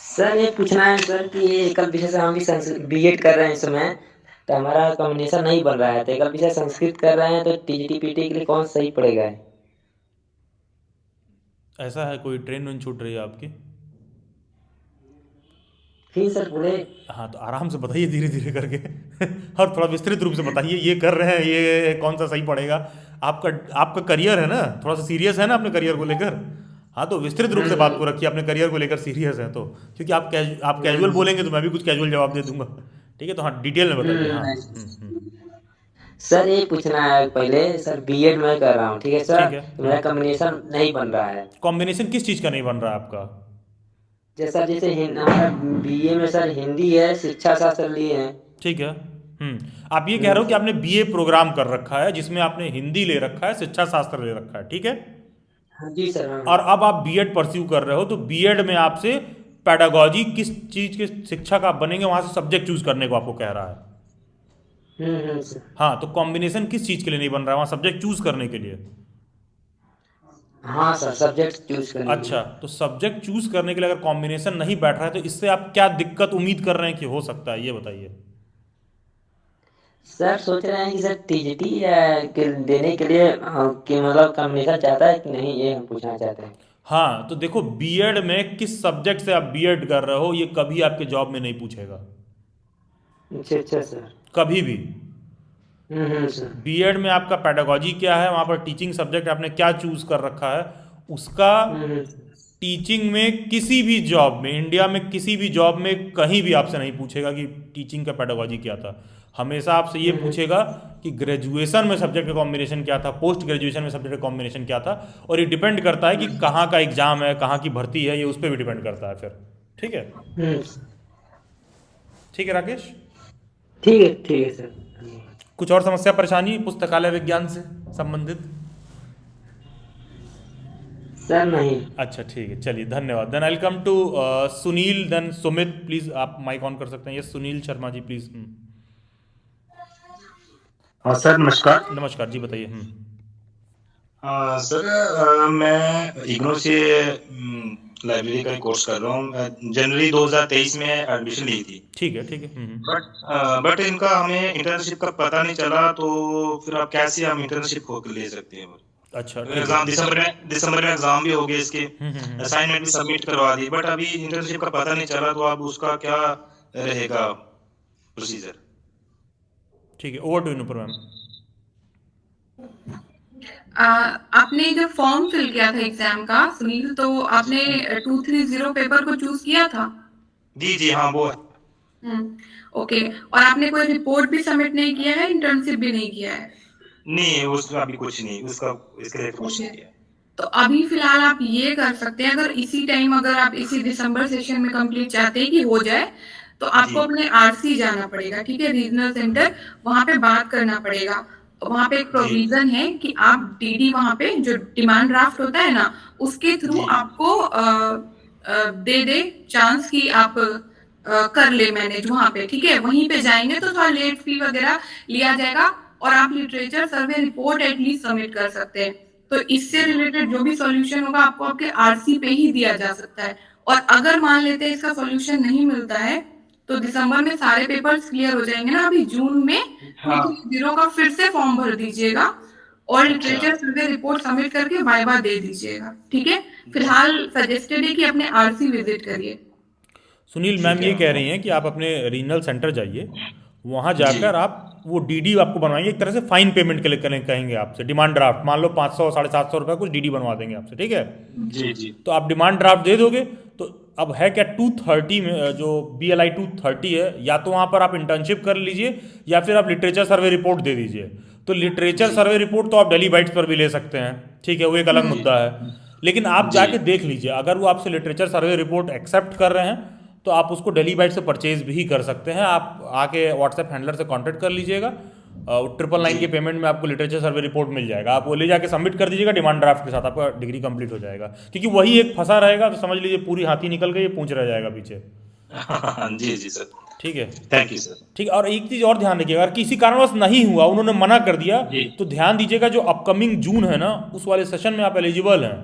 सर ये पूछना है सर कि एकल विषय से हम भी बीएड कर रहे हैं इस समय, तो हमारा कॉम्बिनेशन नहीं बन रहा है, तो एकल विषय संस्कृत कर रहे हैं, तो टीजीटी पीटी के लिए कौन सही पड़ेगा? ऐसा है, कोई ट्रेन वेन छूट रही है आपकी? फिर सर बोले। हाँ, तो आराम से बताइए, धीरे धीरे करके और थोड़ा विस्तृत रूप से बताइए, ये कर रहे हैं, ये कौन सा सही पड़ेगा। आपका करियर है ना, थोड़ा सा सीरियस है ना अपने करियर को लेकर। हाँ, तो विस्तृत रूप से बात को रखिए, अपने करियर को लेकर सीरियस है तो, क्योंकि आप कैजुअल बोलेंगे तो मैं भी कुछ कैजुअल जवाब दे दूंगा, ठीक है। तो हाँ, डिटेल में बताइए। हाँ सर ये पूछना है पहले, सर बीएड मैं कर रहा हूँ, ठीक है सर, ठीक है। तो मेरा कॉम्बिनेशन नहीं बन रहा है। कॉम्बिनेशन किस चीज़ का नहीं बन रहा है आपका? जैसे हमारा बीए में सर हिंदी है, शिक्षा शास्त्र लिए हैं। ठीक है। आप ये कह रहे हो कि आपने बीए प्रोग्राम कर रखा है जिसमें आपने हिंदी ले रखा है, शिक्षा शास्त्र ले रखा है, ठीक है। हाँ जी सर। और अब आप बीएड परस्यू कर रहे हो, तो बीएड में आपसे पेडागॉजी किस चीज के शिक्षक आप बनेंगे, वहां से सब्जेक्ट चूज करने को आपको कह रहा है। सर। हाँ, तो कॉम्बिनेशन किस चीज के लिए नहीं बन रहा है, वहां सब्जेक्ट चूज करने के लिए? हाँ सर, सब्जेक्ट चूज करने। अच्छा, तो सब्जेक्ट चूज करने के लिए अगर कॉम्बिनेशन नहीं बैठ रहा है तो इससे आप क्या दिक्कत उम्मीद कर रहे हैं कि हो सकता है, ये बताइए। सर सोच रहे हैं कि सर टीजीटी देने के लिए कि मतलब कॉम्बिनेशन चाहता है कि नहीं, ये हम पूछना चाहते हैं। हाँ, तो देखो, बीएड में किस सब्जेक्ट से आप बीएड कर रहे हो ये कभी आपके जॉब में नहीं पूछेगा, अच्छा सर, कभी भी। सर। बीएड में आपका पेडागॉजी क्या है, वहां पर टीचिंग सब्जेक्ट आपने क्या चूज कर रखा है, उसका टीचिंग में किसी भी जॉब में, इंडिया में किसी भी जॉब में कहीं भी आपसे नहीं पूछेगा कि टीचिंग का पेडागॉजी क्या था। हमेशा आपसे ये पूछेगा कि ग्रेजुएशन में सब्जेक्ट का कॉम्बिनेशन क्या था, पोस्ट ग्रेजुएशन में सब्जेक्ट का कॉम्बिनेशन क्या था। और ये डिपेंड करता है कि कहाँ का एग्जाम है, कहाँ की भर्ती है, ये उस पर भी डिपेंड करता है फिर, ठीक है। ठीक है राकेश, ठीक है सर। कुछ और समस्या परेशानी पुस्तकालय विज्ञान से संबंधित? सर नहीं। अच्छा, ठीक है, चलिए, धन्यवाद। Then I will come to Sunil, then Sumit. Please आप माइक ऑन कर सकते हैं। Yes Sunil Sharma ji, please. हाँ सर, नमस्कार। नमस्कार जी, बताइए। सर मैं इग्नू से लाइब्रेरी का कोर्स कर रहा हूँ। जनवरी 2023 में एडमिशन ली थी। ठीक है। बट इनका हमें इंटर्नशिप का पता नहीं चला, तो फिर आप कैसे हम इंटर्नशिप को ले सकते हैं? अच्छा, एग्जाम दिसंबर में एग्जाम भी हो गए, इसके असाइनमेंट भी सबमिट करवा दी, बट अभी इंटर्नशिप का पता नहीं चला, तो अब उसका क्या रहेगा प्रोसीजर? ठीक है, ओवर टू नुपुर मैम। आपने जब फॉर्म फिल किया था एग्जाम का सुनील, तो आपने 230 पेपर को चूज किया था? जी हाँ, वो है। ओके, और आपने कोई रिपोर्ट भी सबमिट नहीं किया है, इंटर्नशिप भी नहीं किया है? नहीं, उसका अभी कुछ नहीं, उसका इसके लिए कुछ नहीं किया। तो अभी फिलहाल आप ये कर सकते हैं, अगर इसी टाइम, अगर आप इसी दिसंबर सेशन में कंप्लीट चाहते हैं कि हो जाए, तो आपको अपने आरसी जाना पड़ेगा, ठीक है, रीजनल सेंटर, वहां पे बात करना पड़ेगा। वहां पे एक प्रोविजन है कि आप डीडी वहां पे जो डिमांड ड्राफ्ट होता है ना, उसके थ्रू आपको दे दे चांस कि आप कर ले मैनेज वहां पे, ठीक है। वहीं पे जाएंगे तो थोड़ा लेट फी वगैरह लिया जाएगा और आप literature survey report at least submit कर सकते हैं। तो इससे रिलेटेड जो भी सॉल्यूशन होगा आपको आपके आरसी पे ही दिया जा सकता है। और अगर मान लेते हैं इसका सॉल्यूशन नहीं मिलता है तो दिसंबर में सारे पेपर्स क्लियर हो जाएंगे ना, अभी जून में 230 का फिर से फॉर्म भर दीजिएगा और लिटरेचर सर्वे रिपोर्ट सबमिट करके वाइवा दे दीजिएगा, ठीक है। फिलहाल सजेस्टेड है कि अपने आरसी विजिट करिए। सुनील मैम ये कह रही हैं कि आप अपने रीजनल सेंटर जाइए, वहाँ जाकर आप वो डीडी आपको बनवाएंगे, एक तरह से फाइन पेमेंट के लिए कहेंगे आपसे, डिमांड ड्राफ्ट मान लो 500 750 रुपये कुछ डीडी बनवा देंगे आपसे, ठीक है। जी तो आप डिमांड ड्राफ्ट दे दोगे तो अब है क्या 230 में जो BLI 230 है, या तो वहाँ पर आप इंटर्नशिप कर लीजिए या फिर आप लिटरेचर सर्वे रिपोर्ट दे दीजिए। तो लिटरेचर सर्वे रिपोर्ट तो आप डेली बाइट्स पर भी ले सकते हैं, ठीक है, वो एक अलग मुद्दा है। लेकिन आप जाके देख लीजिए, अगर वो आपसे लिटरेचर सर्वे रिपोर्ट एक्सेप्ट कर रहे हैं तो आप उसको डेली बाइट से परचेज भी कर सकते हैं। आप आके व्हाट्सएप हैंडलर से कांटेक्ट कर लीजिएगा, 999 के पेमेंट में आपको लिटरेचर सर्वे रिपोर्ट मिल जाएगा, आप वो ले जाके सबमिट कर दीजिएगा डिमांड ड्राफ्ट के साथ, आपका डिग्री कंप्लीट हो जाएगा। क्योंकि वही एक फंसा रहेगा तो समझ लीजिए पूरी हाथी निकल गई, पूंछ रह जाएगा पीछे। जी जी सर, ठीक है, थैंक यू सर। ठीक। और एक चीज़ और ध्यान रखिएगा, अगर किसी कारणवश नहीं हुआ, उन्होंने मना कर दिया, तो ध्यान दीजिएगा जो अपकमिंग जून है ना, उस वाले सेशन में आप एलिजिबल हैं,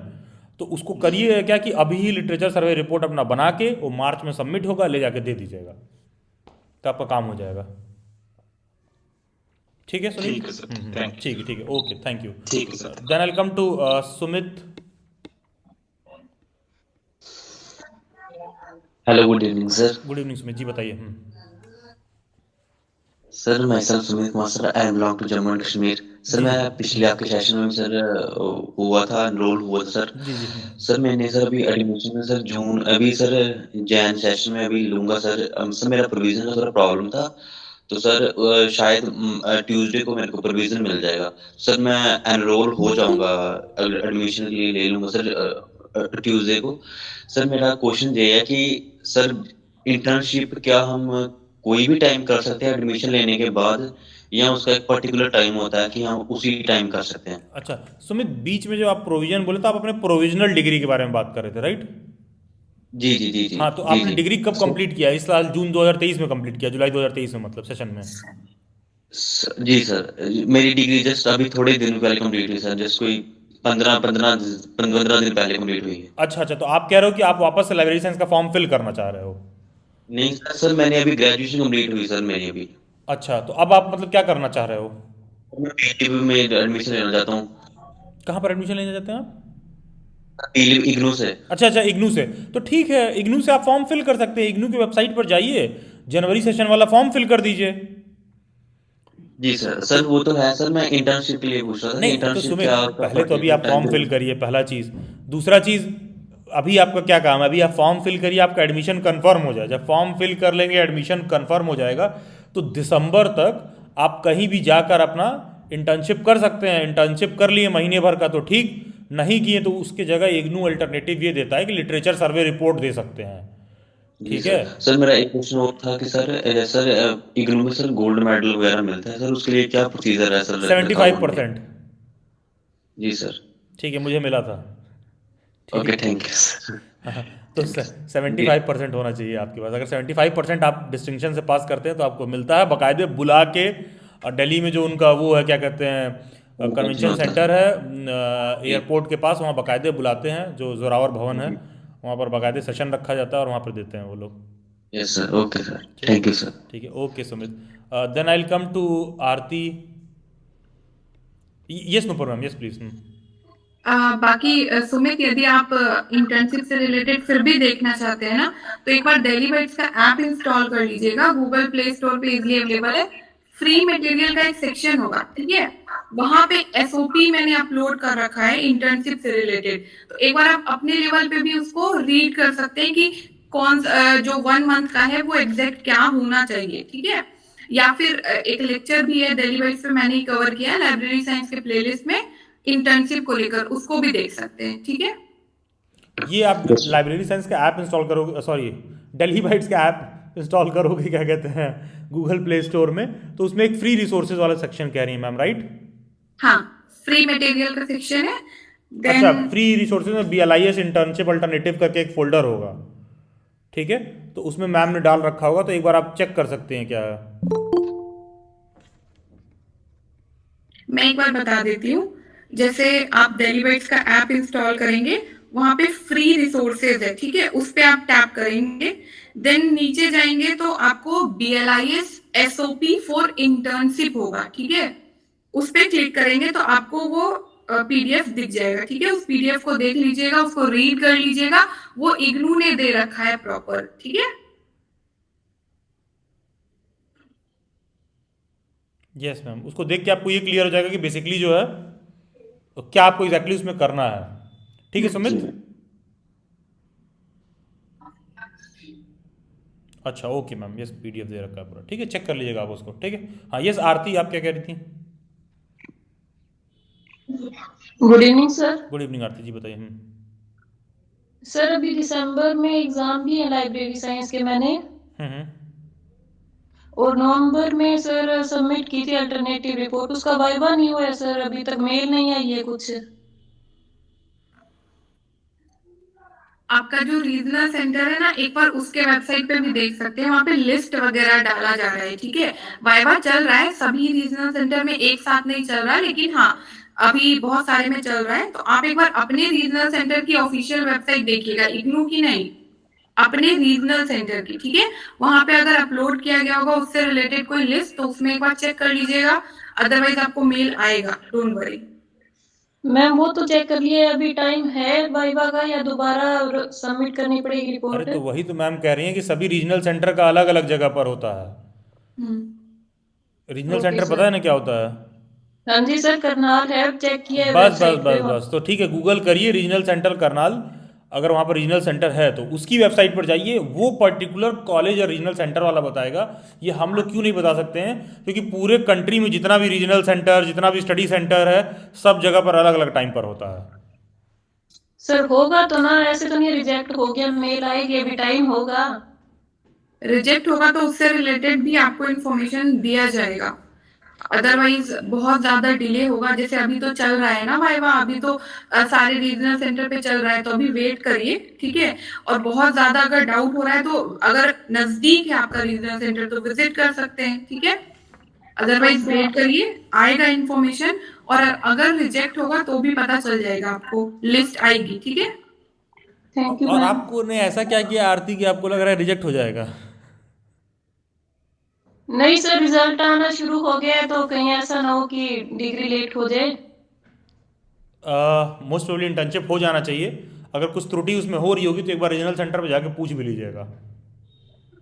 तो उसको करिए क्या कि अभी ही लिटरेचर सर्वे रिपोर्ट अपना बना के वो मार्च में सबमिट होगा, ले जाके दे दीजिएगा तो आपका काम हो जाएगा। ठीक है सुनील? ठीक है सर, थैंक यू। ठीक है, ठीक है, ओके, थैंक यू। ठीक है sir. Then I come to Sumit. Hello, good evening sir. Good evening Sumit ji, बताइए। Sir myself Sumit Kumar sir, I belong to Jammu and Kashmir. Sir मैं पिछले आपके सेशन में सर हुआ था, एनरोल हुआ था सर। जी जी। सर मैंने सर अभी एडमिशन में सर जून अभी सर जैन सेशन में अभी लूंगा सर। सर मेरा प्रोविजन का थोड़ा प्रॉब्लम था, तो सर शायद ट्यूसडे को मेरे को प्रोविजन मिल जाएगा। सर मैं एनरोल हो जाऊंगा, एडमिशन के लिए ले लूंगा सर ट्यूसडे को। सर मेरा क्वेश्चन ये है कि सर इंटर्नशिप क्या हम कोई भी टाइम कर सकते हैं एडमिशन लेने के बाद, या उसका एक पर्टिकुलर टाइम होता है कि हम उसी टाइम कर सकते हैं? अच्छा सुमित, बीच में जो आप प्रोविजन बोले तो आप अपने प्रोविजनल डिग्री के बारे में बात कर रहे थे, राइट? जी जी जी जी। हाँ, तो आपने डिग्री कब कंप्लीट किया? इस साल जून 2023 में कंप्लीट किया, जुलाई 2023 में, मतलब सेशन में? जी सर, मेरी डिग्री जस्ट अभी थोड़े दिन पहले कंप्लीट हुई सर, जस्ट कोई 15 दिन पहले कंप्लीट हुई है। अच्छा अच्छा, तो आप कह रहे हो कि आप वापस से लाइब्रेरी साइंस का फॉर्म फिल करना चाह रहे हो? नहीं सर, मैंने अभी ग्रेजुएशन कंप्लीट हुई सर मेरी अभी। अच्छा, तो अब आप मतलब क्या करना चाह रहे हो? मैं PTB में एडमिशन लेना चाहता हूँ। कहाँ पर एडमिशन लेना चाहते हैं आप? इग्नू से। अच्छा अच्छा, इग्नू से, तो ठीक है, इग्नू से आप फॉर्म फिल कर सकते हैं। इग्नू की वेबसाइट पर जाइए, जनवरी सेशन वाला फॉर्म फिल कर दीजिए। जी सर। सर वो तो है सर, मैं इंटर्नशिप के लिए पूछ रहा था। नहीं तो सुमित, पहले तो अभी आप फॉर्म फिल करिए, पहला चीज़। दूसरा चीज़, अभी आपका क्या काम है? अभी आप फॉर्म फिल करिए, आपका एडमिशन कंफर्म हो जाए। जब फॉर्म फिल कर लेंगे, एडमिशन कंफर्म हो जाएगा, तो दिसंबर तक आप कहीं भी जाकर अपना इंटर्नशिप कर सकते हैं। इंटर्नशिप कर लिए महीने भर का तो ठीक, नहीं किए तो उसके जगह इग्नू अल्टरनेटिव ये देता है कि लिटरेचर सर्वे रिपोर्ट दे सकते हैं। ठीक है सर। मेरा एक क्वेश्चन और था कि सर इग्नू में सर गोल्ड मेडल वगैरह मिलता है सर, उसके लिए क्या प्रोसीजर है सर? 75%। जी सर। ठीक है, मुझे मिला था। Okay, thank you. तो 75% होना चाहिए आपके पास। अगर 75% आप डिस्टिंक्शन से पास करते हैं तो आपको मिलता है, बाकायदे बुला के। और दिल्ली में जो उनका वो है, क्या कहते हैं, कन्वेंशन सेंटर है एयरपोर्ट के पास, वहाँ बाकायदे बुलाते हैं, जो जोरावर भवन है, वहाँ पर बाकायदे सेशन रखा जाता है और वहाँ पर देते हैं वो लोग। Yes sir, okay sir, thank you sir. ठीक है, okay Sumit. Then I will come to Aarti. Yes no problem, yes please. बाकी सुमित, यदि आप इंटर्नशिप से रिलेटेड फिर भी देखना चाहते हैं ना, तो एक बार डेली बाइट्स का ऐप इंस्टॉल कर लीजिएगा। गूगल प्ले स्टोर पे इजीली अवेलेबल है। फ्री मटेरियल का एक सेक्शन होगा, ठीक है, वहां पे SOP मैंने अपलोड कर रखा है इंटर्नशिप से रिलेटेड। तो एक बार आप अपने लेवल पे भी उसको रीड कर सकते हैं कि कौन जो 1 मंथ का है वो एग्जैक्ट क्या होना चाहिए, ठीक है। या फिर एक लेक्चर भी है डेली बाइट्स पे, मैंने ही कवर किया है लाइब्रेरी साइंस के प्लेलिस्ट में, इंटर्नशिप को लेकर, उसको भी देख सकते हैं, ठीक है। ये आप लाइब्रेरी साइंस का ऐप इंस्टॉल करोगे, सॉरी डेली बाइट्स का ऐप इंस्टॉल करोगे क्या कहते हैं गूगल प्ले स्टोर में, तो उसमें एक फ्री रिसोर्सेज वाला सेक्शन कह रही है मैम, राइट? हाँ, फ्री मटेरियल का सेक्शन है। अच्छा, देन फ्री रिसोर्सेज में BLIS इंटर्नशिप अल्टरनेटिव करके एक फोल्डर होगा, ठीक है? तो उसमें मैम ने डाल रखा होगा, तो एक बार आप चेक कर सकते हैं क्या है। मैं एक बार बता देती हूँ। जैसे आप डेलीवेट्स का ऐप इंस्टॉल करेंगे, वहां पे फ्री रिसोर्सेज है, ठीक है? उस पे आप टैप करेंगे, देन नीचे जाएंगे तो आपको BLIS SOP फॉर इंटर्नशिप होगा, ठीक है? उस पे क्लिक करेंगे तो आपको वो PDF दिख जाएगा, ठीक है? उस PDF को देख लीजिएगा, उसको रीड कर लीजिएगा, वो इग्नू ने दे रखा है प्रॉपर, ठीक है? यस मैम, उसको देख के आपको ये क्लियर हो जाएगा कि बेसिकली जो है क्या आपको एग्जैक्टली उसमें करना है, ठीक है सुमित? अच्छा ओके मैम, यस PDF दे रखा है पूरा, ठीक है, चेक कर लीजिएगा आप उसको, ठीक है? हाँ यस आरती, आप क्या कह रही थी? Good evening sir. Good evening Aarti ji, बताइए। सर अभी दिसंबर में एग्जाम भी है लाइब्रेरी साइंस के मैंने, हम्म। और नवंबर में सर सबमिट की थी अल्टरनेटिव रिपोर्ट, उसका वाइवा नहीं हुआ है सर, अभी तक मेल नहीं आई है कुछ। आपका जो रीजनल सेंटर है ना, एक बार उसके वेबसाइट पे भी देख सकते हैं, वहाँ पे लिस्ट वगैरह डाला जा रहा है, ठीक है? वाइवा चल रहा है, सभी रीजनल सेंटर में एक साथ नहीं चल रहा है, लेकिन हाँ अभी बहुत सारे में चल रहा है। तो आप एक बार अपने रीजनल सेंटर की ऑफिशियल वेबसाइट देखिएगा, इग्नू की नहीं, अपने रीजनल सेंटर की, ठीक है? वहां पे अगर अपलोड किया गया होगा उससे रिलेटेड कोई लिस्ट, तो उसमें एक बार चेक कर लीजिएगा, अदरवाइज आपको मेल आएगा, डोंट वरी। मैम वो तो चेक कर लिए, अभी टाइम है वाइवा का या दोबारा सबमिट करनी पड़ेगी अरे रिपोर्ट? तो वही तो मैम कह रही हैं कि सभी रीजनल सेंटर का अलग अलग जगह पर होता है। Regional okay centre sir. पता है ना क्या होता है? हाँ जी सर, करनाल है, चेक किया है बस बस वेबसाइट पे। बस बस, तो ठीक है, गूगल करिए रीजनल सेंटर करनाल, अगर वहाँ पर रीजनल सेंटर है तो उसकी वेबसाइट पर जाइए, वो पर्टिकुलर कॉलेज या रीजनल सेंटर वाला बताएगा। ये हम लोग क्यों नहीं बता सकते हैं? क्योंकि पूरे कंट्री में जितना भी रीजनल सेंटर, जितना भी स्टडी सेंटर है, सब जगह पर अलग अलग टाइम पर होता है। सर होगा तो ना, ऐसे तो नहीं रिजेक्ट हो गया, मेल आएगी, अभी टाइम होगा? रिजेक्ट होगा तो उससे रिलेटेड भी आपको इन्फॉर्मेशन दिया जाएगा, अदरवाइज बहुत ज्यादा डिले होगा। जैसे अभी तो चल रहा है ना वाइवा, अभी तो सारे रीजनल सेंटर पे चल रहा है, तो अभी वेट करिए, ठीक है? और बहुत ज्यादा अगर डाउट हो रहा है तो अगर नजदीक है आपका रीजनल सेंटर तो विजिट कर सकते हैं, ठीक है? अदरवाइज वेट करिए, आएगा इन्फॉर्मेशन, और अगर रिजेक्ट होगा तो भी पता चल जाएगा, आपको लिस्ट आएगी, ठीक है? थैंक यू और मैम। आपको ने ऐसा क्या किया आरती कि आपको लग रहा है रिजेक्ट हो जाएगा? नहीं सर, रिजल्ट आना शुरू हो गया है, तो कहीं ऐसा ना हो कि डिग्री लेट हो जाए। मोस्ट प्रोबेबली इंटर्नशिप हो जाना चाहिए। अगर कुछ त्रुटि उसमें हो रही होगी तो एक बार रीजनल सेंटर पे जाके पूछ भी लीजिएगा,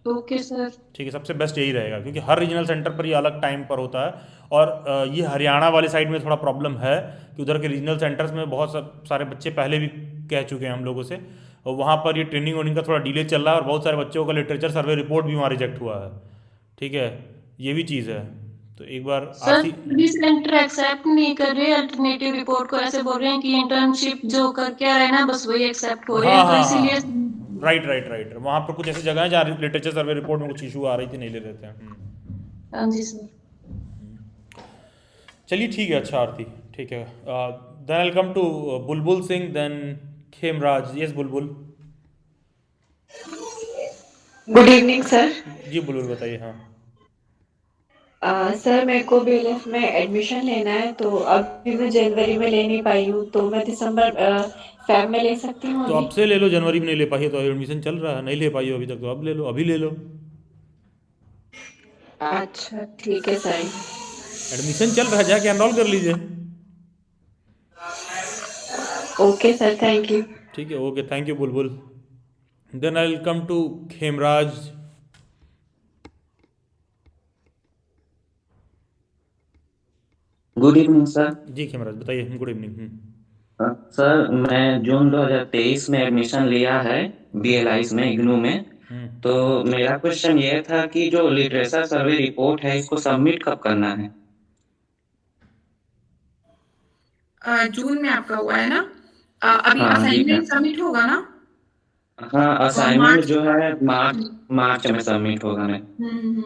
ओके सर। ठीक है? सबसे बेस्ट यही रहेगा, क्योंकि हर रीजनल सेंटर पर ये अलग टाइम पर होता है। और ये हरियाणा वाली साइड में थोड़ा प्रॉब्लम है कि उधर के रीजनल सेंटर्स में बहुत सारे बच्चे पहले भी कह चुके हैं हम लोगों से, और वहाँ पर ये ट्रेनिंग वोनिंग का थोड़ा डिले चल रहा है, और बहुत सारे बच्चों का लिटरेचर सर्वे रिपोर्ट भी वहाँ रिजेक्ट हुआ है, ठीक है? ये भी चीज़ है, तो एक बार सर आरती। सभी सेंटर एक्सेप्ट नहीं कर रहे अल्टरनेटिव रिपोर्ट को, ऐसे बोल रहे हैं कि इंटर्नशिप जो करके आ रहे हैं ना, बस वही एक्सेप्ट हो रहे हाँ हैं, तो हाँ इसीलिए। हाँ, राइट राइट राइट, वहाँ पर कुछ ऐसी जगह है जहाँ लिटरेचर सर्वे रिपोर्ट में कुछ इशू आ रही थी, नहीं ले रहे थे। हाँ जी सर। चलिए ठीक है, अच्छा आरती, ठीक है। Then I come to Bulbul Singh, then Khemraj. Yes Bulbul. Good evening sir. Ji Bulbul बताइए। हाँ सर मेरे को BLF में एडमिशन लेना है, तो अभी मैं जनवरी में ले नहीं पाई हूँ, तो मैं दिसंबर फेब में ले सकती हूँ तो अभी? अब से ले लो, जनवरी में नहीं ले पाई है तो एडमिशन चल रहा है, नहीं ले पाई हो अभी तक तो अब ले लो, अभी ले लो। अच्छा ठीक है सर। एडमिशन चल रहा है, जाके एनरोल कर लीजिए। Okay sir, thank you. ठीक है, okay, thank you Bulbul. Then I will come to Khemraj. Good evening sir. Ji Khemraj बताइए। Good evening. सर मैं जून 2023 में एडमिशन लिया है BLIS में, इग्नू में। तो मेरा क्वेश्चन ये था कि जो लिटरेचर सर्वे रिपोर्ट है इसको सबमिट कब करना है? जून में आपका हुआ है ना? अभी हाँ जी असाइनमेंट मैम। सबमिट होगा ना? हाँ, और असाइनमेंट मार्च जो है मार्च हम्म, मार्च में सबमिट होगा मैं। हम्म।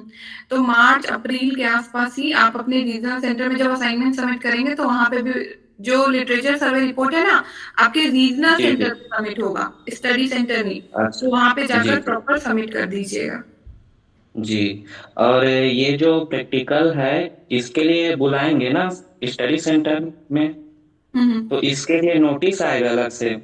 तो मार्च अप्रैल के आसपास ही आप अपने रीजनल सेंटर में जब असाइनमेंट सबमिट करेंगे तो वहां पे भी जो लिटरेचर सर्वे रिपोर्ट है ना, आपके रीजनल जी जी। सेंटर पे सबमिट होगा, स्टडी सेंटर नहीं। अच्छा। तो वहां पे जी जाकर जी। प्रॉपर सबमिट कर दीजिएगा। जी। और ये जो प्रैक्टिकल है इसके लिए बुलाएंगे ना स्टडी सेंटर में, हम्म। तो इसके लिए नोटिस आएगा अलग से?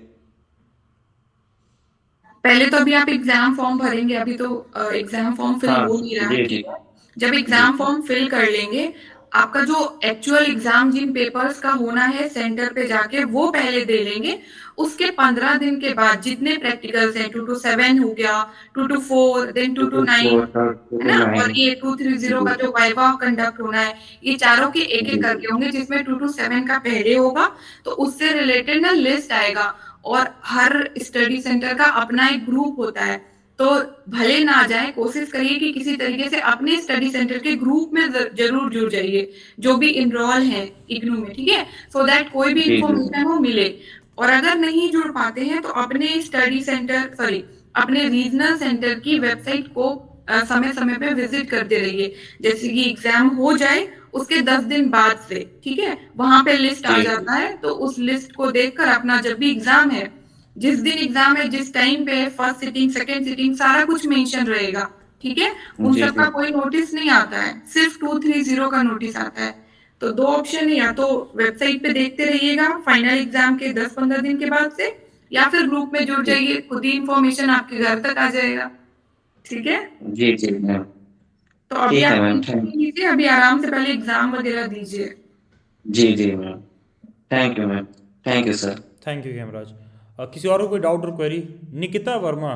पहले तो अभी आप एग्जाम फॉर्म भरेंगे, अभी तो एग्जाम फॉर्म फिल हाँ। हो नहीं रहा है, जी जी। ठीक है। जब जी एग्जाम फॉर्म फिल कर लेंगे, आपका जो एक्चुअल एग्जाम जिन पेपर्स का होना है सेंटर पे जाके वो पहले दे लेंगे। उसके 15 दिन के बाद जितने प्रैक्टिकल्स हैं, 2 to 7 हो गया, 2 to 4, देन 2 to 9, है ना, और ये 230 जी का जो वाइवा कंडक्ट होना है, ये चारों के एक एक जी। करके होंगे, जिसमें 2 to 7 का पहले होगा। तो उससे रिलेटेड ना लिस्ट आएगा, और हर स्टडी सेंटर का अपना एक ग्रुप होता है। तो भले ना जाए, कोशिश करिए कि किसी तरीके से अपने स्टडी सेंटर के ग्रुप में जरूर जुड़ जाइए, जो भी इनरोल है इग्नू में, ठीक है, सो दैट कोई भी जी जी। इंफॉर्मेशन हो मिले। और अगर नहीं जुड़ पाते हैं तो अपने स्टडी सेंटर, सॉरी, अपने रीजनल सेंटर की वेबसाइट को समय समय पे विजिट करते रहिए। जैसे कि एग्जाम हो जाए उसके 10 दिन बाद से, ठीक है, वहां पे लिस्ट आ जी जाता है, तो उस लिस्ट को देखकर अपना जब भी एग्जाम है, जिस दिन एग्जाम है, जिस टाइम पे, फर्स्ट सिटिंग, सेकंड सिटिंग, सारा कुछ मेंशन रहेगा, ठीक है। उन जी सब जी। का कोई नोटिस नहीं आता है, सिर्फ 230 का नोटिस आता है। तो दो ऑप्शन है, या तो वेबसाइट पे देखते रहिएगा फाइनल एग्जाम के 10-15 दिन के बाद से, या फिर ग्रुप में जुड़ जी जाइए, खुद ही इंफॉर्मेशन आपके घर तक आ जाएगा, ठीक है। जी जी मैम। तो अभी ठीक है आप मैम, टेंशन थैंक। नहीं लीजिए, अभी आराम से पहले एग्जाम वगैरह दीजिए। जी जी ma'am. Thank you ma'am. Thank you sir. Thank you Hemraj. किसी और को कोई डाउट और query? Nikita Verma.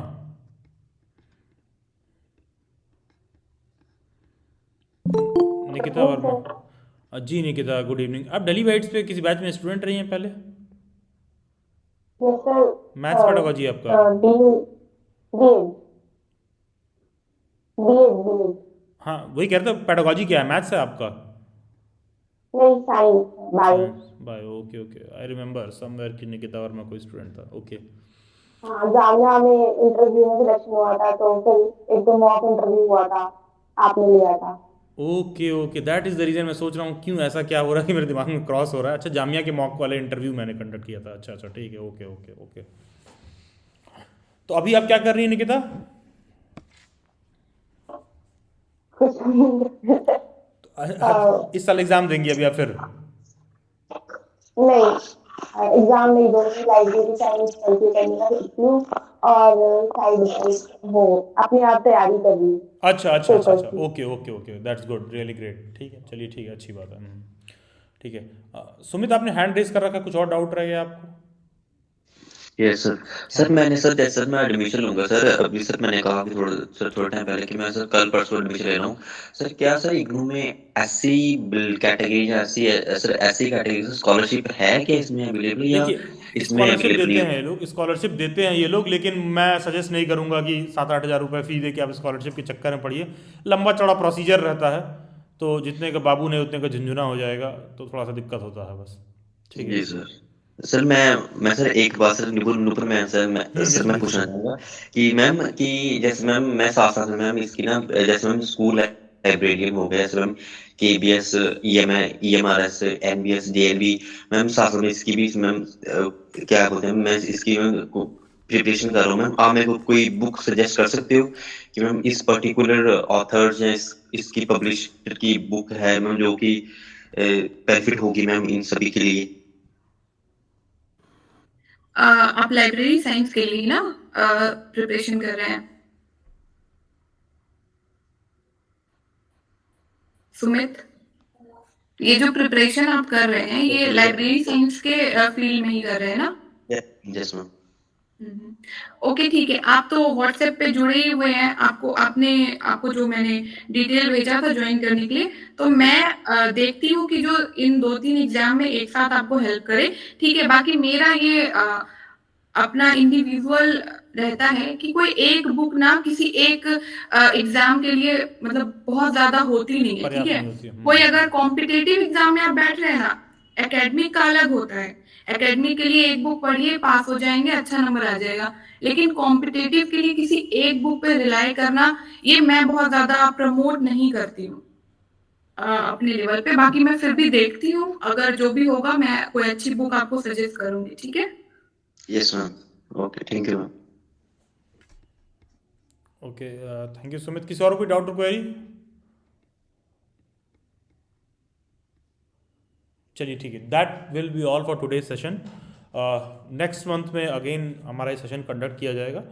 Nikita Verma. Ji Nikita, good evening. आप दिल्ली बाइट्स पे किसी बैच में स्टूडेंट रही हैं पहले? Yes sir. मैथ्स पेडागोजी आपका? बीएड। हाँ वही कह रहा था, पेडागोजी क्या है, मैथ्स है आपका? नहीं, science bio. Science bio, okay okay, I remember somewhere कि निकिता वर्मा कोई स्टूडेंट था, ओके। हाँ, जामिया में इंटरव्यू में सिलेक्शन हुआ था, तो फिर एक दो मॉक इंटरव्यू हुआ था, आपने लिया था। Okay okay, that is the reason मैं सोच रहा हूँ क्यों ऐसा क्या हो रहा है कि मेरे दिमाग में क्रॉस हो रहा है। अच्छा, जामिया के मॉक वाले इंटरव्यू मैंने कंडक्ट किया था, अच्छा अच्छा, ठीक है, ओके ओके ओके। तो अभी आप क्या कर रही हैं निकिता? कुछ इस साल एग्ज़ाम देंगी अभी आप फिर? नहीं, एग्जाम नहीं दूंगी, लाइब्रेरी साइंस करके करने का सोचती हूँ, और साइड वो अपने आप तैयारी कर रही हूँ अच्छा अच्छा अच्छा पेपर अच्छा, की। Okay okay okay, that's good, really great, ठीक है, चलिए ठीक है, अच्छी बात है। ठीक है। सुमित, आपने हैंड रेस कर रखा है, कुछ और डाउट रह गया आपको? Yes sir. सर मैंने सर जैसे सर मैं एडमिशन लूंगा सर, अभी सर मैंने कहा कि थोड़ा टाइम पहले कि मैं सर कल परसों एडमिशन ले रहा हूँ। सर क्या सर इग्नू में ऐसी कैटेगरी या ऐसी सर ऐसी कैटेगरी स्कॉलरशिप है क्या इसमें अवेलेबल, या देखिए, इसमें स्कॉलरशिप अवेलेबल देते नहीं हैं ये लोग, स्कॉलरशिप देते हैं ये लोग, लेकिन मैं सजेस्ट नहीं करूंगा कि 7-8 हज़ार रुपये फ़ी दे के आप स्कॉलरशिप के चक्कर में पड़िए। लंबा चौड़ा प्रोसीजर रहता है, तो जितने का बाबू ने उतने का झुंझुना हो जाएगा, तो थोड़ा सा दिक्कत होता है बस, ठीक है। जी सर। सर मैं सर एक बात sir Nupur Nupur ma'am sir मैं सर यस मैं प्लीज। पूछना चाहूंगा कि मैम कि जैसे मैम मैं साथ साथ में मैम इसकी ना जैसे मैम स्कूल लाइब्रेरियन हो गया, जैसे ma'am KBS EMRS NBS JLB, ma'am साथ साथ में इसकी भी मैम क्या बोलते हैं, मैं इसकी प्रिपरेशन कर रहा हूँ मैम। आप मेरे को कोई बुक सजेस्ट कर सकते हो कि मैम इस पर्टिकुलर ऑथर्स या इसकी पब्लिशर की बुक है मैम जो कि बेनिफिट होगी मैम इन सभी के लिए? आप लाइब्रेरी साइंस के लिए ना प्रिपरेशन कर रहे हैं सुमित? ये जो प्रिपरेशन आप कर रहे हैं ये लाइब्रेरी साइंस के फील्ड में ही कर रहे हैं ना? Yes ma'am. ओके ठीक है, आप तो व्हाट्सएप पे जुड़े ही हुए हैं, आपको जो मैंने डिटेल भेजा था ज्वाइन करने के लिए, तो मैं देखती हूँ कि जो इन 2-3 एग्जाम में एक साथ आपको हेल्प करे, ठीक है। बाकी मेरा ये अपना इंडिविजुअल रहता है कि कोई एक बुक ना किसी एक एग्जाम के लिए मतलब बहुत ज्यादा होती नहीं है, ठीक पर्याप्त है। नहीं होती है। कोई अगर कॉम्पिटेटिव एग्जाम में आप बैठ रहे हैं ना, एकेडमिक का अलग होता है, एकेडमिक के लिए एक बुक पढ़िए, पास हो जाएंगे, अच्छा नंबर आ जाएगा, लेकिन कॉम्पिटिटिव के लिए किसी एक बुक पे रिलाई करना, ये मैं बहुत ज्यादा प्रमोट नहीं करती हूँ अपने लेवल पे। बाकी मैं फिर भी देखती हूँ, अगर जो भी होगा मैं कोई अच्छी बुक आपको सजेस्ट करूंगी, ठीक है? Yes ma'am, okay, thank you ma'am. Okay, thank you Sumit. किसी और कोई डाउट और क्वेरी? चलिए ठीक है, that will be all for today session. Next month में अगेन हमारा ये सेशन कंडक्ट किया जाएगा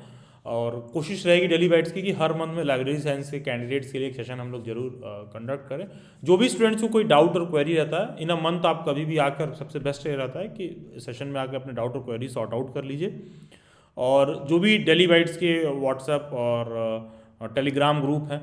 और कोशिश रहेगी डेली बाइट्स की कि हर मंथ में लाइब्रेरी साइंस के कैंडिडेट्स के लिए एक सेशन हम लोग जरूर कंडक्ट करें। जो भी स्टूडेंट्स को कोई डाउट और क्वेरी रहता है इन अ मंथ, आप कभी भी आकर, सबसे बेस्ट ये रहता है कि सेशन में आकर अपने डाउट और क्वेरी सॉर्ट आउट कर लीजिए। और जो भी डेली बाइट्स के व्हाट्सएप और टेलीग्राम ग्रुप हैं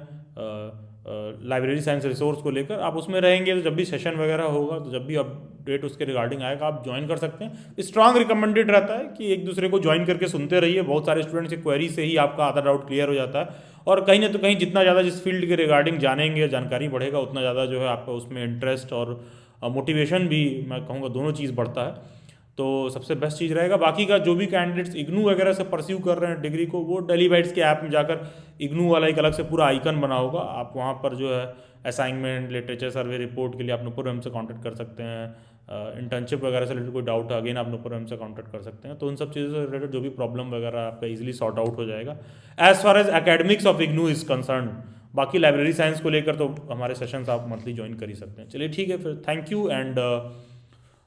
लाइब्रेरी साइंस रिसोर्स को लेकर, आप उसमें रहेंगे तो जब भी सेशन वगैरह होगा, तो जब भी अपडेट उसके रिगार्डिंग आएगा आप ज्वाइन कर सकते हैं। स्ट्रांग रिकमेंडेड रहता है कि एक दूसरे को ज्वाइन करके सुनते रहिए। बहुत सारे स्टूडेंट्स की क्वेरी से ही आपका आधा डाउट क्लियर हो जाता है, और कहीं ना तो कहीं जितना ज़्यादा जिस फील्ड के रिगार्डिंग जानेंगे, जानकारी बढ़ेगा, उतना ज़्यादा जो है आपका उसमें इंटरेस्ट और मोटिवेशन भी, मैं कहूँगा दोनों चीज़ बढ़ता है। तो सबसे बेस्ट चीज़ रहेगा। बाकी का जो भी कैंडिडेट्स इग्नू वगैरह से परस्यू कर रहे हैं डिग्री को, वो डेली बाइट्स के ऐप में जाकर इग्नू वाला एक अलग से पूरा आइकन बना होगा, आप वहाँ पर जो है असाइनमेंट, लिटरेचर, सर्वे रिपोर्ट के लिए आप नुपुर हमसे कांटेक्ट कर सकते हैं। इंटर्नशिप वगैरह से रिलेटेड कोई डाउट है, अगेन आप नुपुर हमसे कांटेक्ट कर सकते हैं। तो उन सब चीज़ों से रिलेटेड जो भी प्रॉब्लम वगैरह आपका इजीली सॉर्ट आउट हो जाएगा as far as academics of IGNOU is concern. बाकी लाइब्रेरी साइंस को लेकर तो हमारे सेशंस आप मंथली ज्वाइन कर ही सकते हैं। चलिए ठीक है फिर, थैंक यू एंड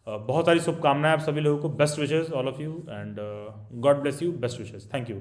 बहुत सारी शुभकामनाएं आप सभी लोगों को। Best wishes all of you and God bless you, best wishes, thank you.